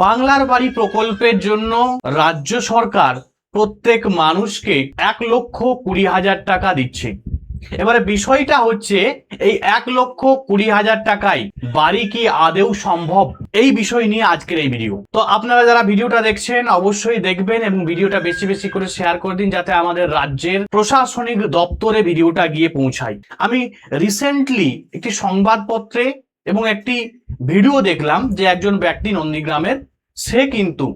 বাংলার বাড়ি প্রকল্পের জন্য রাজ্য সরকার প্রত্যেক মানুষকে 1,20,000 টাকা দিচ্ছে। এবারে বিষয়টা হচ্ছে এই 1,20,000 টাকায় বাড়ি কি আদেও সম্ভব, এই বিষয় নিয়ে আজকের এই ভিডিও। তো আপনারা যারা ভিডিওটা দেখছেন অবশ্যই দেখবেন এবং ভিডিওটা বেশি বেশি করে শেয়ার করে দিন, যাতে আমাদের রাজ্যের প্রশাসনিক দপ্তরে ভিডিওটা গিয়ে পৌঁছায়। আমি রিসেন্টলি একটি সংবাদপত্রে এবং একটি ভিডিও দেখলাম যে একজন ব্যক্তি নন্দীগ্রামের, সে কিন্তু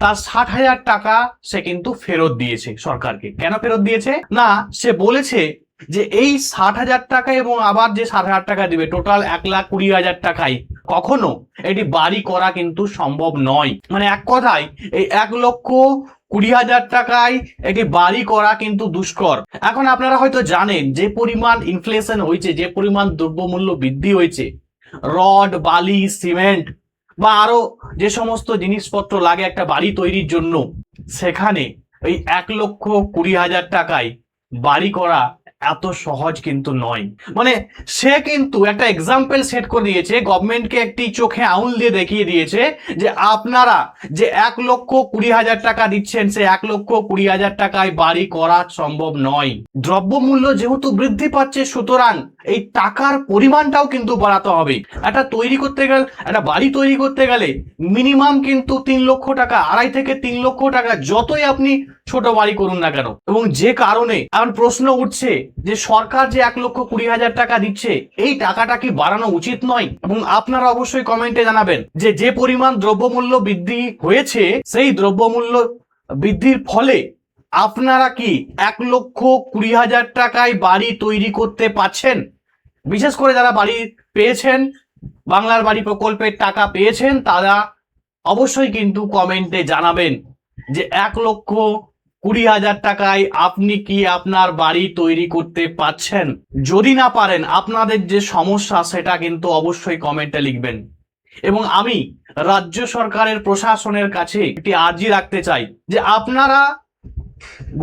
তার 60,000 টাকা সে কিন্তু ফেরত দিয়েছে সরকারকে। কেন ফেরত দিয়েছে না, সে বলেছে যে এই 60,000 টাকা এবং আবার যে 60,000 টাকা দিবে, টোটাল 1,20,000 টাকায় কখনো এটি বাড়ি করা কিন্তু সম্ভব নয়। মানে এক কথায় এই 1,20,000 টাকায় একটি বাড়ি করা কিন্তু দুষ্কর। এখন আপনারা হয়তো জানেন যে পরিমাণ ইনফ্লেশন হয়েছে, যে পরিমাণ দ্রব্যমূল্য বৃদ্ধি হয়েছে, রড, বালি, সিমেন্ট বা আরো যে সমস্ত জিনিসপত্র লাগে একটা বাড়ি তৈরির জন্য, সেখানে এই 1,20,000 টাকায় বাড়ি করা এত সহজ কিন্তু নয়। মানে সে কিন্তু একটা এক্সাম্পল সেট করে দিয়েছে, গভর্নমেন্টকে একটি চোখে আঙুল দিয়ে দেখিয়ে দিয়েছে যে আপনারা যে 1,20,000 টাকা দিচ্ছেন, সে 1,20,000 টাকায় বাড়ি করা সম্ভব নয়। দ্রব্যমূল্য যেহেতু বৃদ্ধি পাচ্ছে, সুতরাং এই টাকার পরিমাণটাও কিন্তু বাড়াতে হবে। একটা তৈরি করতে গেলে, একটা বাড়ি তৈরি করতে গেলে মিনিমাম কিন্তু 3 লক্ষ টাকা, 2.5 থেকে 3 লক্ষ টাকা, যতই আপনি ছোট বাড়ি করুন না কেন। এবং যে কারণে এখন প্রশ্ন উঠছে যে সরকার যে 1,20,000 টাকা দিচ্ছে, এই টাকাটা কি বাড়ানো উচিত নয়? এবং আপনারা অবশ্যই কমেন্টে জানাবেন যে যে পরিমাণ দ্রব্যমূল্য বৃদ্ধি হয়েছে, সেই দ্রব্যমূল্য বৃদ্ধির ফলে আপনারা কি 1,20,000 টাকায় বাড়ি তৈরি করতে পারছেন? বিশেষ করে যারা বাড়ি পেয়েছেন, বাংলার বাড়ি প্রকল্পের টাকা পেয়েছেন, তারা অবশ্যই কিন্তু কমেন্টে জানাবেন যে 1,20,000 টাকায় আপনি কি আপনার বাড়ি তৈরি করতে পারছেন। যদি না পারেন, আপনাদের যে সমস্যা সেটা কিন্তু অবশ্যই কমেন্টে লিখবেন। এবং আমি রাজ্য সরকারের প্রশাসনের কাছে একটি আর্জি রাখতে চাই যে আপনারা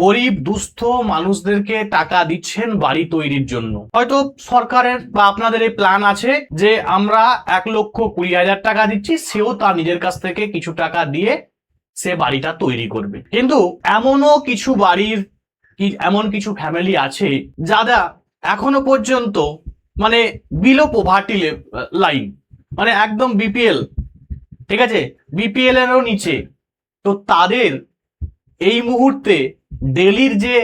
গরিব দুস্থ মানুষদেরকে টাকা দিচ্ছেন বাড়ি তৈরির জন্য। হয়তো সরকারের বা আপনাদের এই প্ল্যান আছে যে আমরা 1,20,000 টাকা দিচ্ছি, সেও তার নিজের কাছ থেকে কিছু টাকা দিয়ে সে বাড়িটা তৈরি করবে। কিন্তু এমনও কিছু বাড়ির এমন কিছু ফ্যামিলি আছে যারা এখনো পর্যন্ত মানে বিলো পভার্টি লাইন, মানে একদম বিপিএল, ঠিক আছে, বিপিএল এরও নিচে। তো তাদের এই মুহূর্তে ডেলির যে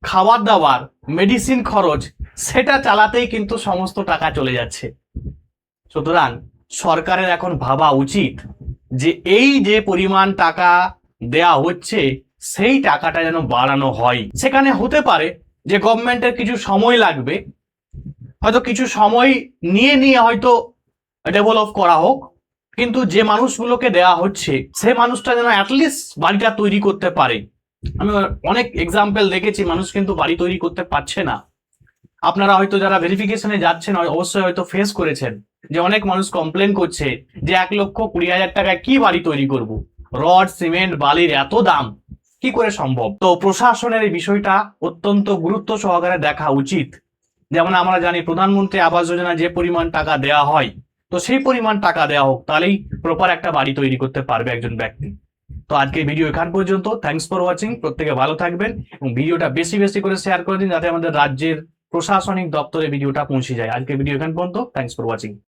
খাবার দাবার, মেডিসিন খরচ, সেটা চালাতেই কিন্তু সমস্ত টাকা চলে যাচ্ছে। সুতরাং সরকারের এখন ভাবা উচিত যে এই যে পরিমাণ টাকা দেয়া হচ্ছে, সেই টাকাটা যেন বাড়ানো হয়। সেখানে হতে পারে যে গভর্নমেন্টের কিছু সময় লাগবে, হয়তো কিছু সময় নিয়ে হয়তো ডেভেলপ করা হোক, কিন্তু যে মানুষগুলোকে দেয়া হচ্ছে সে মানুষটা যেন অ্যাটলিস্ট বাড়িটা তৈরি করতে পারে। আমি অনেক এক্সাম্পল দেখেছি, মানুষ কিন্তু বাড়ি তৈরি করতে পারছে না। আপনারা হয়তো যারা ভেরিফিকেশনে যাচ্ছেন অবশ্যই হয়তো ফেস করেছেন যে অনেক মানুষ কমপ্লেন করছে যে 1,20,000 টাকায় কি বাড়ি তৈরি করব, রড, সিমেন্ট, বালির এত দাম, কি করে সম্ভব? তো প্রশাসনের এই বিষয়টা অত্যন্ত গুরুত্ব সহকারে দেখা উচিত। যেমন আমরা জানি প্রধানমন্ত্রী আবাস যোজনা যে পরিমাণ টাকা দেওয়া হয়, তো সেই পরিমাণ টাকা দেওয়া হোক, তাহলেই প্রপার একটা বাড়ি তৈরি করতে পারবে একজন ব্যক্তি। তো আজকের ভিডিও এখান পর্যন্ত। Thanks for watching. প্রত্যেকে ভালো থাকবেন এবং ভিডিওটা বেশি বেশি করে শেয়ার করে দিন, যাতে আমাদের রাজ্যের প্রশাসনিক দপ্তরে ভিডিওটা পৌঁছে যায়। আজকের ভিডিও এখান পর্যন্ত। Thanks for watching.